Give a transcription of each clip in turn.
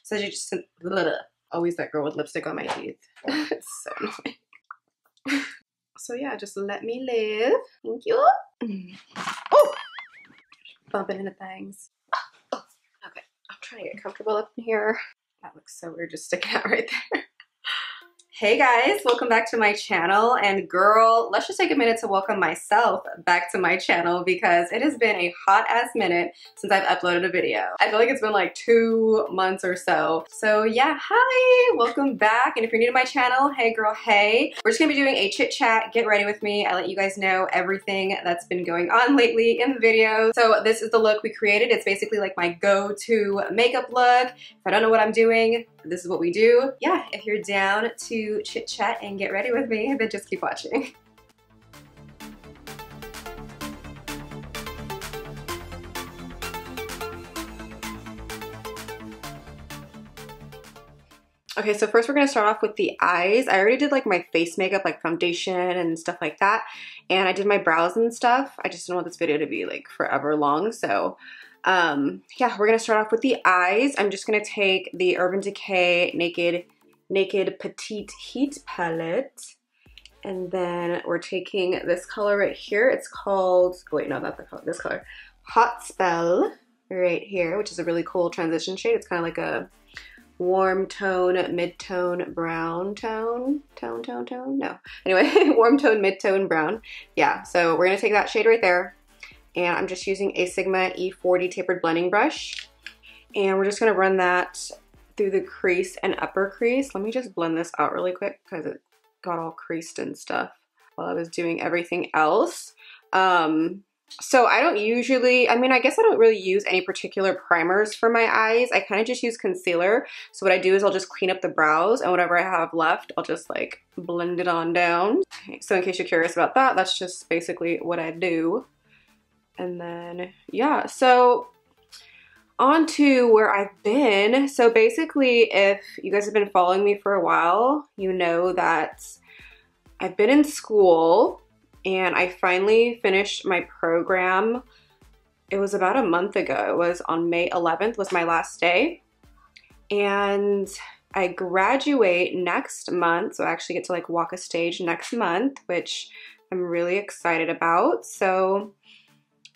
So you just always that girl with lipstick on my teeth. It's so annoying. So yeah, just let me live. Thank you. Oh, bumping into things. Oh, okay. I'm trying to get comfortable up in here. That looks so weird just sticking out right there. Hey guys, welcome back to my channel. And girl, let's just take a minute to welcome myself back to my channel because it has been a hot ass minute since I've uploaded a video. I feel like it's been like 2 months or so. So yeah, hi, welcome back. And if you're new to my channel, hey girl, hey. We're just gonna be doing a chit chat. Get ready with me. I let you guys know everything that's been going on lately in the video. So this is the look we created. It's basically like my go-to makeup look. If I don't know what I'm doing, this is what we do. Yeah, if you're down to chit chat and get ready with me, then just keep watching. Okay, so first we're gonna start off with the eyes. I already did like my face makeup, like foundation and stuff like that. And I did my brows and stuff. I just don't want this video to be like forever long. So yeah, we're gonna start off with the eyes. I'm just gonna take the Urban Decay Naked Petite Heat palette, and then we're taking this color right here. It's called, wait, no, not the color, this color, Hot Spell right here, which is a really cool transition shade. It's kind of like a warm tone, mid-tone, brown tone, no. Anyway, warm tone, mid-tone, brown. Yeah, so we're gonna take that shade right there, and I'm just using a Sigma E40 tapered blending brush, and we're just gonna run that through the crease and upper crease. Let me just blend this out really quick because it got all creased and stuff while I was doing everything else. So I don't usually, I mean, I guess I don't really use any particular primers for my eyes. I kind of just use concealer. So what I do is I'll just clean up the brows, and whatever I have left, I'll just like blend it on down. Okay, so in case you're curious about that, that's just basically what I do. And then, yeah, so on to where I've been. So basically, if you guys have been following me for a while, you know that I've been in school and I finally finished my program. It was about a month ago. It was on May 11th was my last day. And I graduate next month. So I actually get to like walk a stage next month, which I'm really excited about. So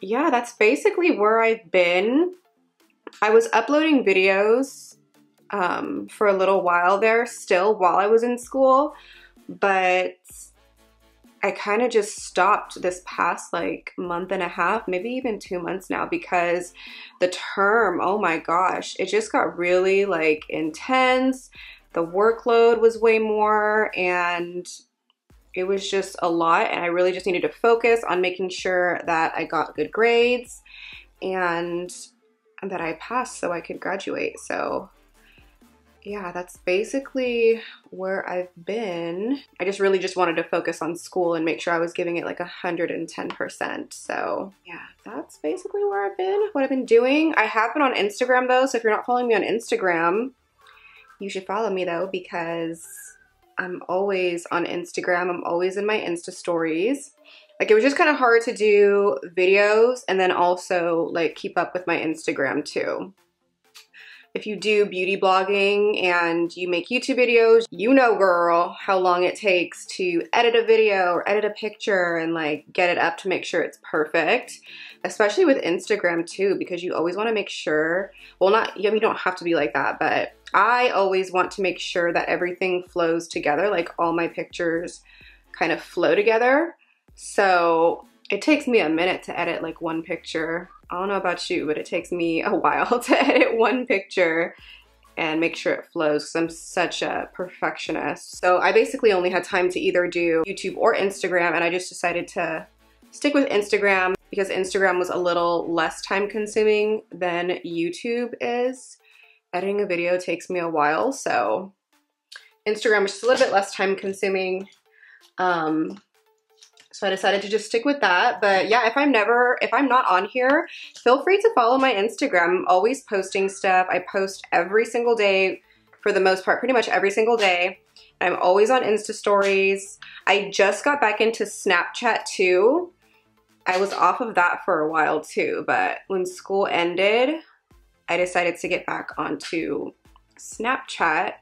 yeah, that's basically where I've been. I was uploading videos for a little while there still while I was in school, but I kind of just stopped this past like month and a half, maybe even 2 months now, because the term, oh my gosh, it just got really like intense. The workload was way more and it was just a lot, and I really just needed to focus on making sure that I got good grades and that I passed so I could graduate. So yeah, that's basically where I've been. I just really just wanted to focus on school and make sure I was giving it like 110%. So yeah, that's basically where I've been, what I've been doing. I have been on Instagram though, so if you're not following me on Instagram, you should follow me though, because I'm always on Instagram. I'm always in my Insta stories. Like, it was just kind of hard to do videos and then also like keep up with my Instagram too. If you do beauty blogging and you make YouTube videos, you know, girl, how long it takes to edit a video or edit a picture and like get it up to make sure it's perfect. Especially with Instagram too, because you always want to make sure, well, not, I mean, you don't have to be like that, but I always want to make sure that everything flows together, like all my pictures kind of flow together. So it takes me a minute to edit like one picture. I don't know about you, but it takes me a while to edit one picture and make sure it flows because I'm such a perfectionist. So I basically only had time to either do YouTube or Instagram, and I just decided to stick with Instagram because Instagram was a little less time consuming than YouTube is. Editing a video takes me a while, so Instagram is just a little bit less time consuming. So I decided to just stick with that. But yeah, if I'm not on here, feel free to follow my Instagram. I'm always posting stuff. I post every single day for the most part, pretty much every single day. I'm always on Insta stories. I just got back into Snapchat too. I was off of that for a while too, but when school ended, I decided to get back onto Snapchat.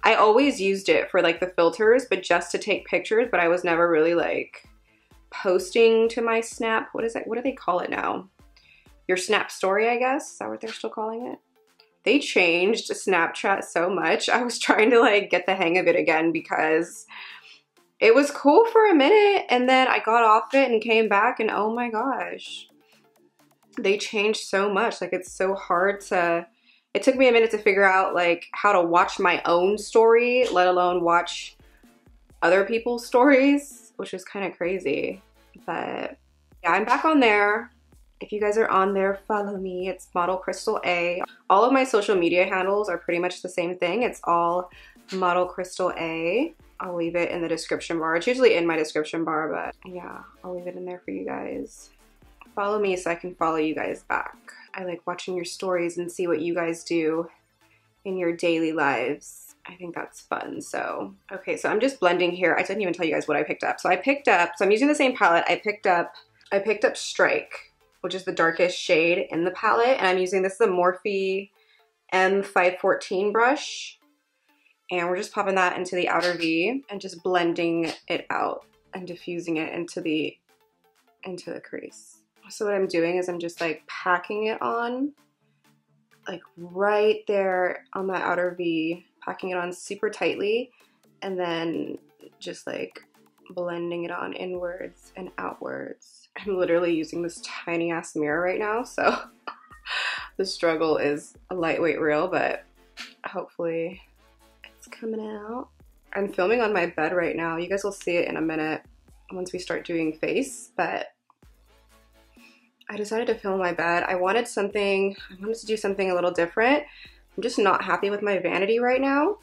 I always used it for like the filters, but just to take pictures, but I was never really like posting to my Snap. What is that? What do they call it now? Your Snap story, I guess. Is that what they're still calling it? They changed Snapchat so much. I was trying to like get the hang of it again because it was cool for a minute, and then I got off it and came back, and oh my gosh, they changed so much. Like, it's so hard to, it took me a minute to figure out like how to watch my own story, let alone watch other people's stories, which is kind of crazy. But yeah, I'm back on there. If you guys are on there, follow me. It's ModelKrystalA. All of my social media handles are pretty much the same thing. It's all ModelKrystalA. I'll leave it in the description bar. It's usually in my description bar, but yeah, I'll leave it in there for you guys. Follow me so I can follow you guys back. I like watching your stories and see what you guys do in your daily lives. I think that's fun. So, okay, so I'm just blending here. I didn't even tell you guys what I picked up. So I'm using the same palette. I picked up Strike, which is the darkest shade in the palette. And I'm using this, the Morphe M514 brush. And we're just popping that into the outer V and just blending it out and diffusing it into the crease. So what I'm doing is I'm just like packing it on, like right there on that outer V, packing it on super tightly, and then just like blending it on inwards and outwards. I'm literally using this tiny ass mirror right now, so the struggle is a lightweight real, but hopefully coming out. I'm filming on my bed right now. You guys will see it in a minute once we start doing face, but I decided to film my bed. I wanted to do something a little different. I'm just not happy with my vanity right now,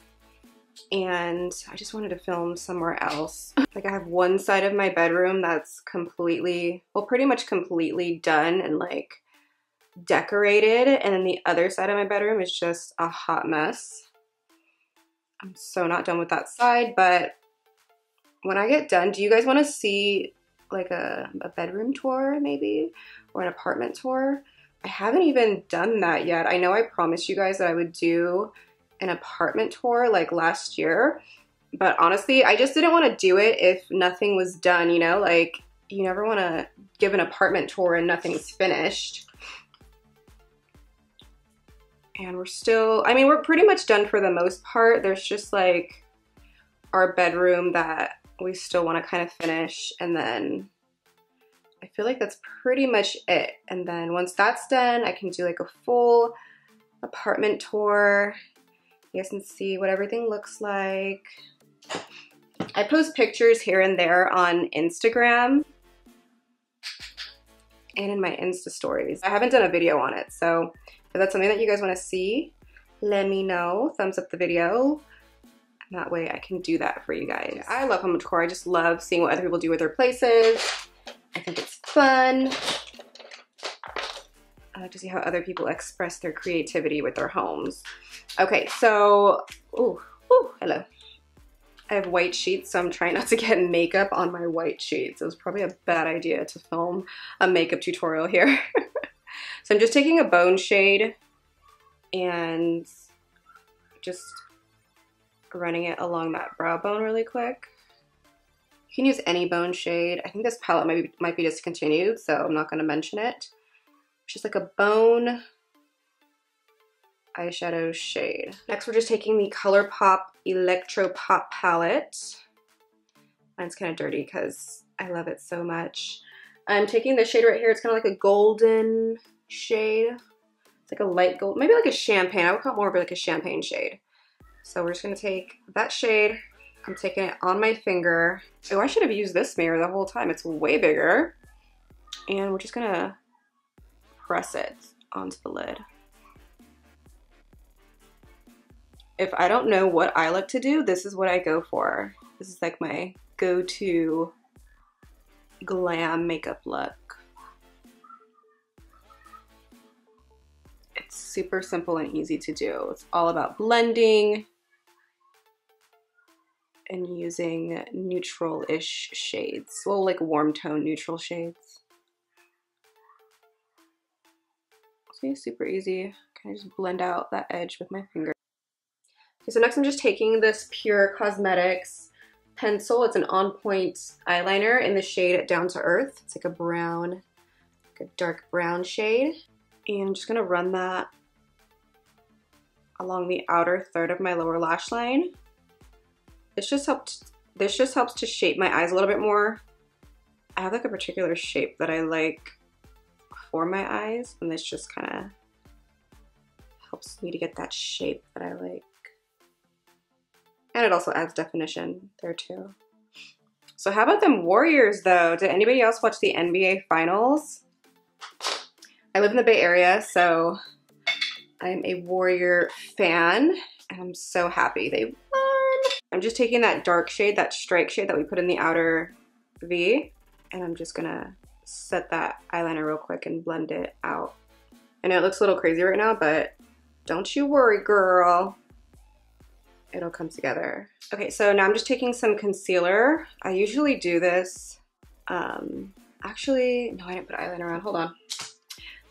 and I just wanted to film somewhere else. Like, I have one side of my bedroom that's completely, well, pretty much completely done and like decorated, and then the other side of my bedroom is just a hot mess. I'm so not done with that side, but when I get done, do you guys want to see like a bedroom tour maybe, or an apartment tour? I haven't even done that yet. I know I promised you guys that I would do an apartment tour like last year, but honestly, I just didn't want to do it if nothing was done, you know? Like, you never want to give an apartment tour and nothing's finished. And we're still, I mean, we're pretty much done for the most part. There's just like our bedroom that we still want to kind of finish, and then I feel like that's pretty much it. And then once that's done, I can do like a full apartment tour. You guys can see what everything looks like. I post pictures here and there on Instagram and in my Insta stories. I haven't done a video on it, so if that's something that you guys want to see, let me know. Thumbs up the video. And that way I can do that for you guys. I love home decor. I just love seeing what other people do with their places. I think it's fun. I like to see how other people express their creativity with their homes. Okay, so, hello. I have white sheets, so I'm trying not to get makeup on my white sheets. It was probably a bad idea to film a makeup tutorial here. So I'm just taking a bone shade and just running it along that brow bone really quick. You can use any bone shade. I think this palette might be discontinued, so I'm not going to mention it. It's just like a bone eyeshadow shade. Next, we're just taking the ColourPop ELECTROPOP palette. Mine's kind of dirty because I love it so much. I'm taking this shade right here. It's kind of like a golden shade. It's like a light gold, maybe like a champagne. I would call it more of like a champagne shade. So we're just gonna take that shade. I'm taking it on my finger. Oh, I should have used this mirror the whole time. It's way bigger. And we're just gonna press it onto the lid. If I don't know what I like to do, this is what I go for. This is like my go-to glam makeup look. It's super simple and easy to do. It's all about blending and using neutral-ish shades. Well, like warm tone neutral shades. See, super easy. Kind of just blend out that edge with my finger. Okay, so next I'm just taking this PUR Cosmetics pencil. It's an On Point eyeliner in the shade Down to Earth. It's like a brown, like a dark brown shade. And I'm just gonna run that along the outer third of my lower lash line. This just helps to shape my eyes a little bit more. I have like a particular shape that I like for my eyes, and this just kind of helps me to get that shape that I like. And it also adds definition there too. So how about them Warriors though? Did anybody else watch the NBA Finals? I live in the Bay Area, so I'm a Warrior fan, and I'm so happy they won. I'm just taking that dark shade, that strike shade that we put in the outer V, and I'm just gonna set that eyeliner real quick and blend it out. I know it looks a little crazy right now, but don't you worry, girl. It'll come together. Okay, so now I'm just taking some concealer. I usually do this. Actually, no, I didn't put eyeliner on. Hold on.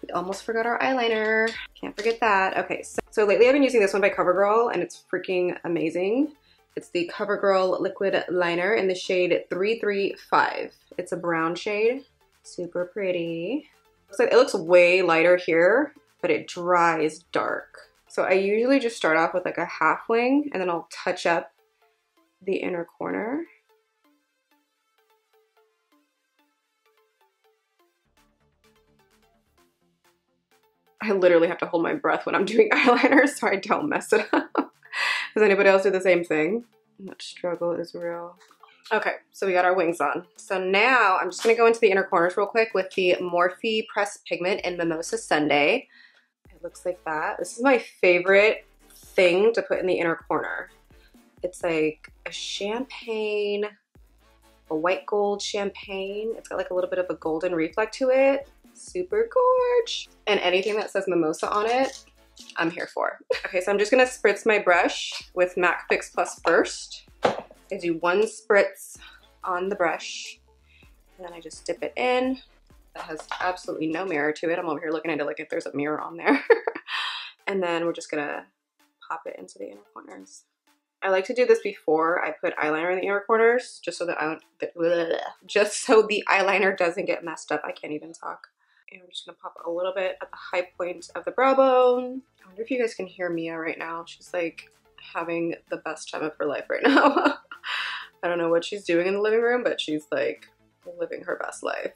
We almost forgot our eyeliner. Can't forget that. Okay, so lately I've been using this one by CoverGirl, and it's freaking amazing. It's the CoverGirl Liquid Liner in the shade 335. It's a brown shade. Super pretty. It looks way lighter here, but it dries dark. So I usually just start off with like a half wing, and then I'll touch up the inner corner. I literally have to hold my breath when I'm doing eyeliner so I don't mess it up. Does anybody else do the same thing? That struggle is real. Okay, so we got our wings on. So now I'm just gonna go into the inner corners real quick with the Morphe Pressed Pigment in Mimosa Sunday. It looks like that. This is my favorite thing to put in the inner corner. It's like a champagne, a white gold champagne. It's got like a little bit of a golden reflect to it. Super gorge. And anything that says Mimosa on it, I'm here for. Okay, so I'm just gonna spritz my brush with MAC Fix Plus first. I do one spritz on the brush, and then I just dip it in. That has absolutely no mirror to it. I'm over here looking at it like if there's a mirror on there. And then we're just gonna pop it into the inner corners. I like to do this before I put eyeliner in the inner corners, just so that just so the eyeliner doesn't get messed up. I can't even talk. And I'm just gonna pop a little bit at the high point of the brow bone. I wonder if you guys can hear Mia right now. She's like having the best time of her life right now. I don't know what she's doing in the living room, but she's like living her best life.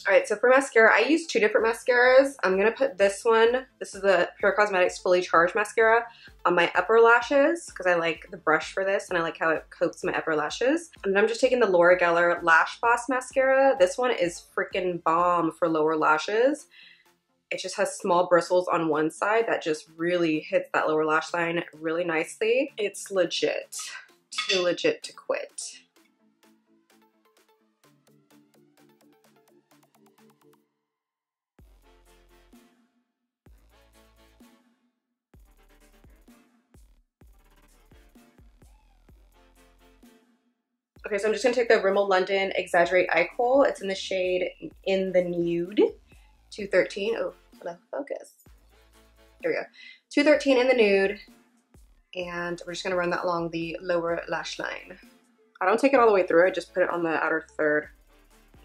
All right, so for mascara, I use two different mascaras. I'm gonna put this one, this is the PUR Cosmetics Fully Charged Mascara, on my upper lashes, because I like the brush for this and I like how it coats my upper lashes. And then I'm just taking the Laura Geller Lash Boss Mascara. This one is freaking bomb for lower lashes. It just has small bristles on one side that just really hits that lower lash line really nicely. It's legit. Too legit to quit. Okay, so I'm just gonna take the Rimmel London Exaggerate Eye Kohl. It's in the shade In the Nude, 213. Oh, hello, focus. There we go. 213 in the nude. And we're just gonna run that along the lower lash line. I don't take it all the way through, I just put it on the outer third,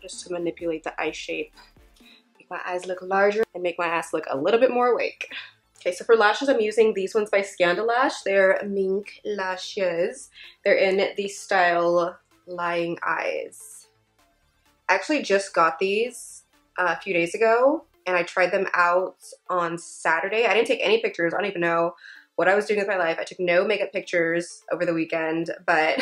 just to manipulate the eye shape. Make my eyes look larger and make my ass look a little bit more awake. Okay, so for lashes, I'm using these ones by SCANDALASH. They're MINK lashes. They're in the style Lying Eyes. I actually just got these a few days ago, and I tried them out on Saturday. I didn't take any pictures. I don't even know what I was doing with my life. I took no makeup pictures over the weekend, but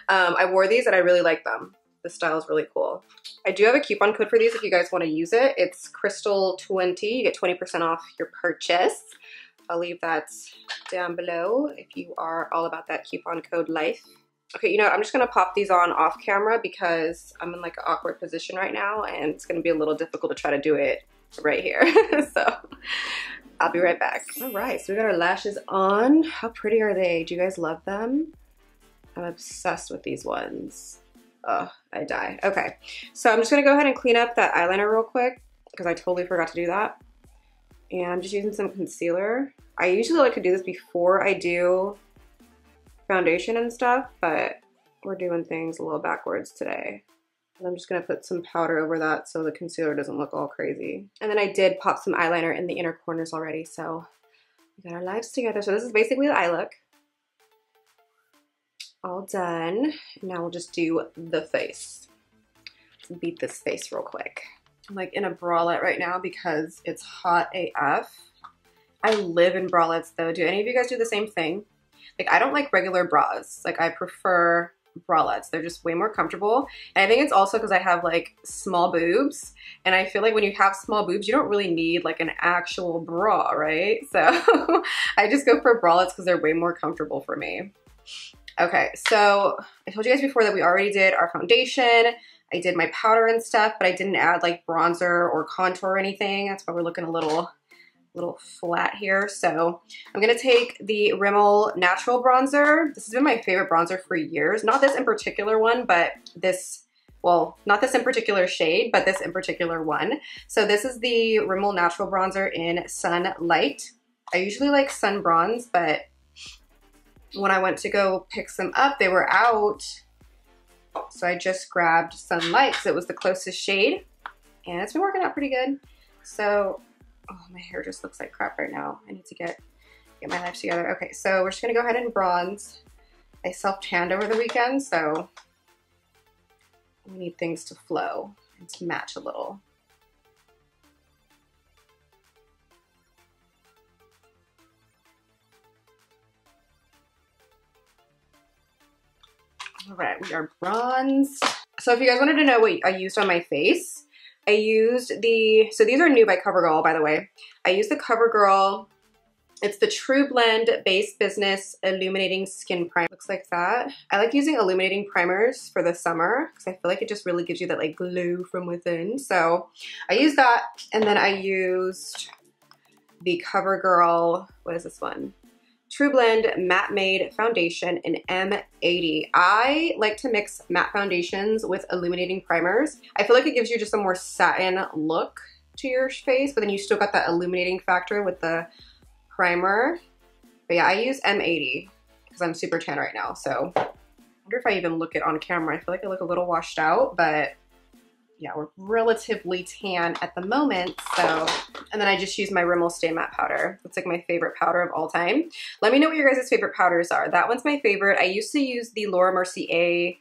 I wore these and I really like them. The style is really cool. I do have a coupon code for these if you guys want to use it. It's Crystal20. You get 20% off your purchase. I'll leave that down below if you are all about that coupon code life. Okay, you know, I'm just gonna pop these on off camera because I'm in like an awkward position right now and it's gonna be a little difficult to try to do it right here. So I'll be right back. All right, so we got our lashes on. How pretty are they? Do you guys love them? I'm obsessed with these ones. Oh, I die. Okay, so I'm just gonna go ahead and clean up that eyeliner real quick because I totally forgot to do that. And I'm just using some concealer. I usually like to do this before I do foundation and stuff, but we're doing things a little backwards today. And I'm just gonna put some powder over that so the concealer doesn't look all crazy. And then I did pop some eyeliner in the inner corners already, so we got our lives together. So this is basically the eye look. All done. Now we'll just do the face. Let's beat this face real quick. I'm like in a bralette right now because it's hot AF. I live in bralettes though. Do any of you guys do the same thing? Like, I don't like regular bras. Like, I prefer bralettes. They're just way more comfortable. And I think it's also because I have like small boobs, and I feel like when you have small boobs, you don't really need like an actual bra, right? So I just go for bralettes because they're way more comfortable for me. Okay, so I told you guys before that we already did our foundation. I did my powder and stuff, but I didn't add like bronzer or contour or anything. That's why we're looking a little flat here. So I'm gonna take the Rimmel Natural Bronzer. This has been my favorite bronzer for years. Not this in particular one, but this, well, not this in particular shade, but this in particular one. So this is the Rimmel Natural Bronzer in Sun Light. I usually like Sun Bronze, but when I went to go pick some up, they were out. So I just grabbed Sun Light because it was the closest shade, and it's been working out pretty good. So, oh, my hair just looks like crap right now. I need to get my life together. Okay, so we're just gonna go ahead and bronze. I self-tanned over the weekend, so we need things to flow and to match a little. All right, we are bronzed. So if you guys wanted to know what I used on my face, I used the, so these are new by CoverGirl, by the way. I used the CoverGirl, it's the True Blend Base Business Illuminating Skin Primer. Looks like that. I like using illuminating primers for the summer because I feel like it just really gives you that like glow from within. So I used that, and then I used the CoverGirl, what is this one? True Blend Matte Made Foundation in M80. I like to mix matte foundations with illuminating primers. I feel like it gives you just a more satin look to your face, but then you still got that illuminating factor with the primer. But yeah, I use M80 because I'm super tan right now. So I wonder if I even look it on camera. I feel like I look a little washed out, but yeah, we're relatively tan at the moment, so. And then I just use my Rimmel Stay Matte Powder. It's like my favorite powder of all time. Let me know what your guys' favorite powders are. That one's my favorite. I used to use the Laura Mercier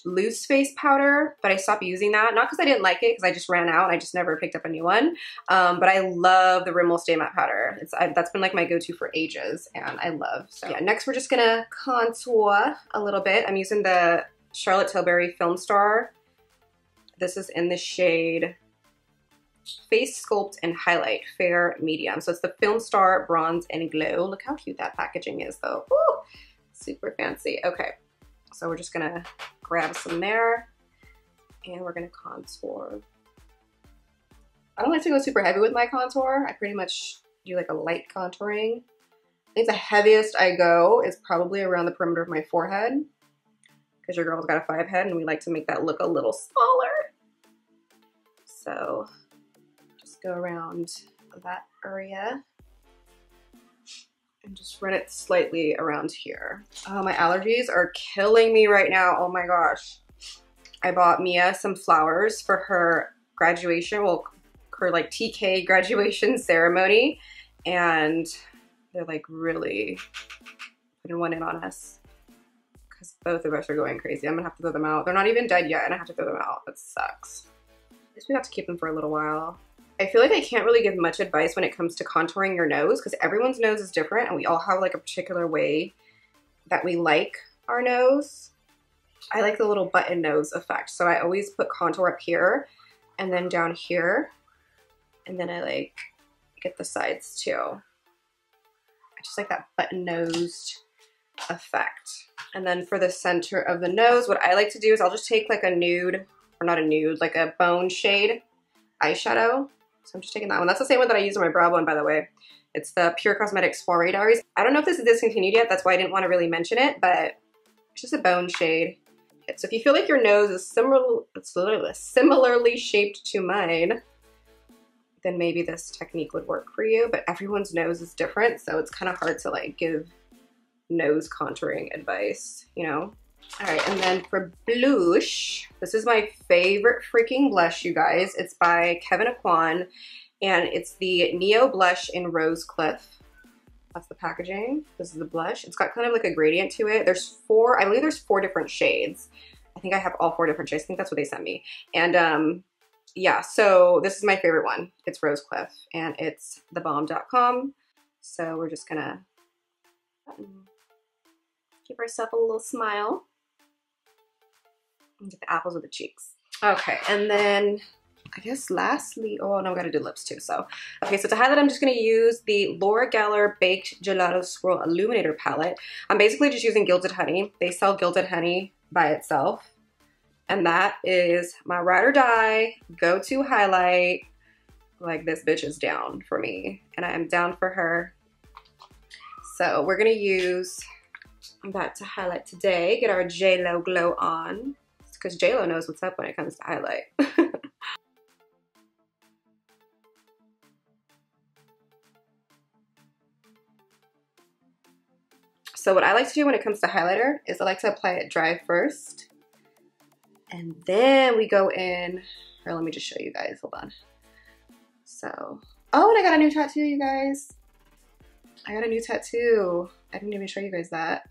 Loose Face Powder, but I stopped using that. Not because I didn't like it, because I just ran out and I just never picked up a new one. But I love the Rimmel Stay Matte Powder. That's been like my go-to for ages, and I love. So yeah, next we're just gonna contour a little bit. I'm using the Charlotte Tilbury FILMSTAR. This is in the shade Face Sculpt and Highlight Fair Medium. So it's the FILMSTAR Bronze and Glow. Look how cute that packaging is though. Woo! Super fancy. Okay, so we're just gonna grab some there and we're gonna contour. I don't like to go super heavy with my contour. I pretty much do like a light contouring. I think the heaviest I go is probably around the perimeter of my forehead, because your girl's got a 5 head and we like to make that look a little smaller. So just go around that area and just run it slightly around here. Oh, my allergies are killing me right now. Oh my gosh. I bought Mia some flowers for her graduation, well, her like TK graduation ceremony, and they're like really putting one in on us because both of us are going crazy. I'm gonna have to throw them out. They're not even dead yet and I have to throw them out. That sucks. I guess we have to keep them for a little while. I feel like I can't really give much advice when it comes to contouring your nose because everyone's nose is different and we all have like a particular way that we like our nose. I like the little button nose effect. So I always put contour up here and then down here. And then I like get the sides too. I just like that button nosed effect. And then for the center of the nose, what I like to do is I'll just take like a nude, or not a nude, like a bone shade eyeshadow. So I'm just taking that one. That's the same one that I use on my brow bone, by the way. It's the PUR Cosmetics Soiree Diaries. I don't know if this is discontinued yet. That's why I didn't want to really mention it, but it's just a bone shade. So if you feel like your nose is similarly shaped to mine, then maybe this technique would work for you, but everyone's nose is different, so it's kind of hard to like give nose contouring advice, you know? All right, and then for blush, this is my favorite freaking blush, you guys. It's by KEVYN, and it's the Neo Blush in Rose Cliff. That's the packaging. This is the blush. It's got kind of like a gradient to it. There's four, I believe there's 4 different shades. I think I have all 4 different shades. I think that's what they sent me. And yeah, so this is my favorite one. It's Rose Cliff, and it's thebomb.com. So we're just gonna give ourselves a little smile and get the apples of the cheeks. Okay, and then I guess lastly, oh no, I gotta do lips too. So, okay, so to highlight, I'm just gonna use the Laura Geller Baked Gelato Swirl Illuminator Palette. I'm basically just using Gilded Honey. They sell Gilded Honey by itself. And that is my ride or die go-to highlight. Like, this bitch is down for me, and I am down for her. So we're gonna use that to highlight today. Get our JLo glow on, because JLo knows what's up when it comes to highlight. So what I like to do when it comes to highlighter is I like to apply it dry first. And then we go in, or let me just show you guys, hold on. So, oh, and I got a new tattoo, you guys. I got a new tattoo. I didn't even show you guys that.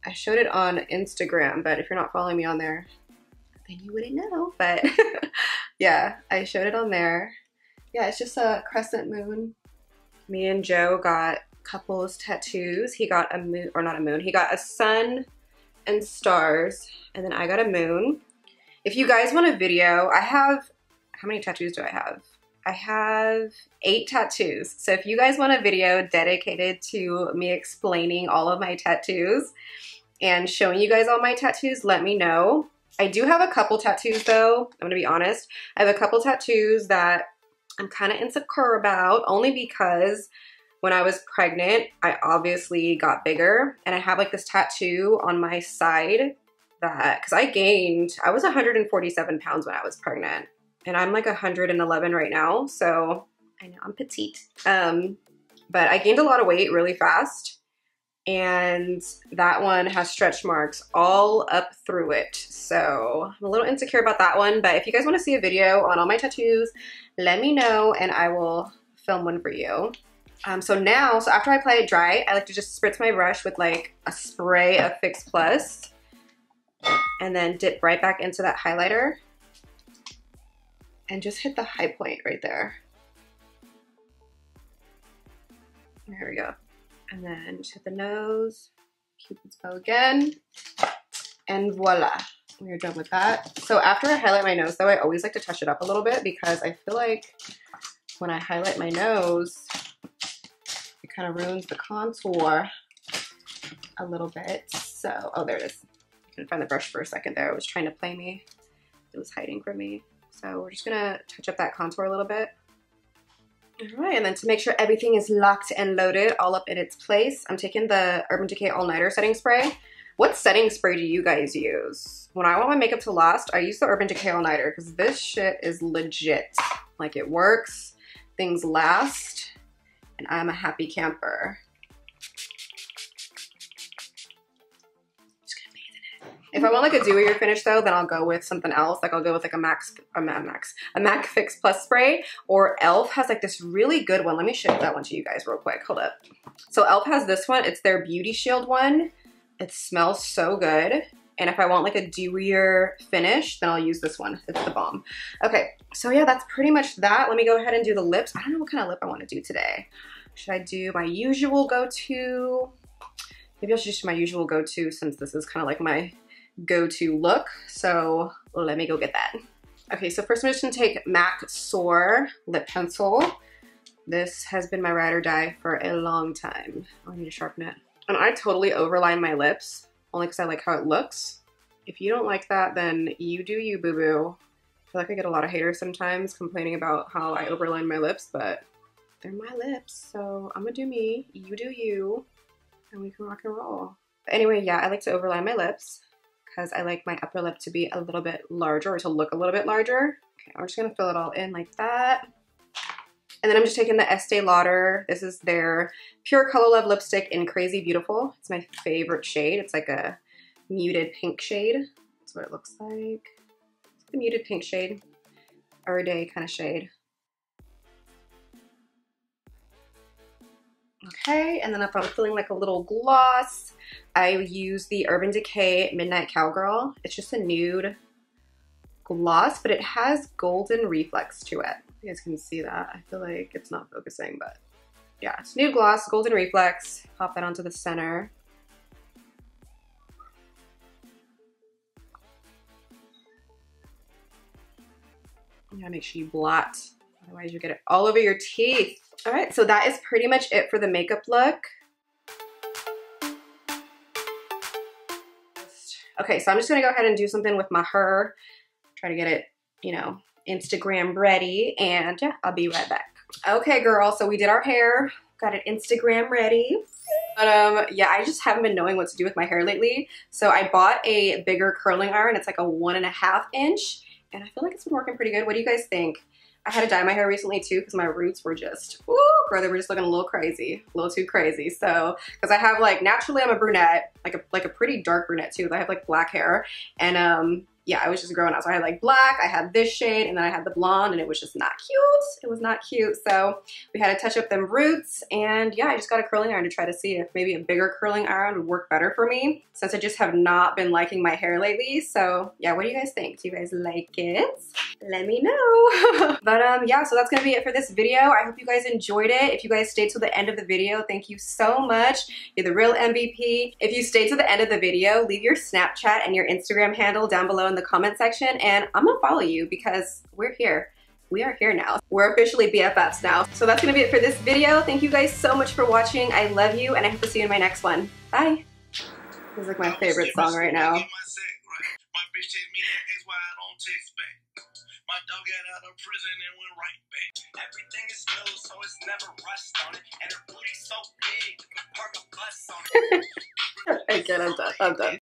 I showed it on Instagram, but if you're not following me on there, then you wouldn't know. But yeah, I showed it on there. Yeah, it's just a crescent moon. Me and Joe got couples tattoos. He got a moon, or not a moon, he got a sun and stars, and then I got a moon. If you guys want a video, I have, how many tattoos do I have? I have 8 tattoos. So if you guys want a video dedicated to me explaining all of my tattoos and showing you guys all my tattoos, let me know. I do have a couple tattoos though, I'm gonna be honest. I have a couple tattoos that I'm kind of insecure about, only because when I was pregnant, I obviously got bigger, and I have like this tattoo on my side that, cause I was 147 pounds when I was pregnant, and I'm like 111 right now. So I know I'm petite. But I gained a lot of weight really fast, and that one has stretch marks all up through it. So I'm a little insecure about that one, but if you guys wanna see a video on all my tattoos, let me know and I will film one for you. So after I apply it dry, I like to just spritz my brush with like a spray of Fix Plus and then dip right back into that highlighter and just hit the high point right there. There we go. And then just hit the nose, Cupid's bow again, and voila, we're done with that. So after I highlight my nose though, I always like to touch it up a little bit, because I feel like when I highlight my nose, it kind of ruins the contour a little bit. So, oh, there it is. I couldn't find the brush for a second there. It was trying to play me. It was hiding from me. So we're just gonna touch up that contour a little bit. All right, and then to make sure everything is locked and loaded, all up in its place, I'm taking the Urban Decay All Nighter setting spray. What setting spray do you guys use? When I want my makeup to last, I use the Urban Decay All Nighter, because this shit is legit. Like, it works, things last, and I'm a happy camper. Just gonna bathe in it. If I want like a dewier finish though, then I'll go with something else. Like I'll go with like a MAC Fix Plus spray, or e.l.f. has like this really good one. Let me show that one to you guys real quick. Hold up. So e.l.f. has this one. It's their Beauty Shield one. It smells so good. And if I want like a dewier finish, then I'll use this one. It's the bomb. Okay, so yeah, that's pretty much that. Let me go ahead and do the lips. I don't know what kind of lip I want to do today. Should I do my usual go-to? Maybe I should just do my usual go-to, since this is kind of like my go-to look. So let me go get that. Okay, so first I'm just gonna take MAC Soar lip pencil. This has been my ride or die for a long time. I need to sharpen it. And I totally overline my lips, only because I like how it looks. If you don't like that, then you do you, boo-boo. I feel like I get a lot of haters sometimes complaining about how I overline my lips, but they're my lips, so I'm gonna do me, you do you, and we can rock and roll. But anyway, yeah, I like to overline my lips because I like my upper lip to be a little bit larger, or to look a little bit larger, Okay, I'm just gonna fill it all in like that. And then I'm just taking the Estee Lauder. This is their Pure Color Love lipstick in Crazy Beautiful. It's my favorite shade. It's like a muted pink shade. That's what it looks like. It's a muted pink shade. Everyday kind of shade. Okay, and then if I'm feeling like a little gloss, I use the Urban Decay Midnight Cowgirl. It's just a nude gloss, but it has golden reflex to it. You guys can see that. I feel like it's not focusing, but yeah, it's nude gloss, golden reflex. Pop that onto the center. You gotta make sure you blot, otherwise you get it all over your teeth. All right, so that is pretty much it for the makeup look. Okay, so I'm just gonna go ahead and do something with my hair. Try to get it, you know, Instagram ready, and yeah, I'll be right back. Okay, girl, so we did our hair, got it Instagram ready. But yeah, I just haven't been knowing what to do with my hair lately. So I bought a bigger curling iron. It's like a 1.5 inch, and I feel like it's been working pretty good. What do you guys think? I had to dye my hair recently too because my roots were just, woo, girl, they were just looking a little crazy, a little too crazy. So, because I have like, naturally I'm a brunette, like a pretty dark brunette too. I have like black hair, and yeah, I was just growing out. So I had like black, I had this shade, and then I had the blonde, and it was just not cute. It was not cute. So we had to touch up them roots, and yeah, I just got a curling iron to try to see if maybe a bigger curling iron would work better for me, since I just have not been liking my hair lately. So yeah, what do you guys think? Do you guys like it? Let me know. But yeah, so that's gonna be it for this video. I hope you guys enjoyed it. If you guys stayed till the end of the video, thank you so much. You're the real MVP. If you stayed to the end of the video, leave your Snapchat and your Instagram handle down below in the comment section, and I'm gonna follow you because we're here. We are here now. We're officially BFFs now. So that's gonna be it for this video. Thank you guys so much for watching. I love you, and I hope to see you in my next one. Bye. This is like my favorite song right now. My dog got out of prison and went right back. Everything is smooth, so it's never rust on it. And her booty's so big, you can park a bus on it. Okay, I'm done. I'm done.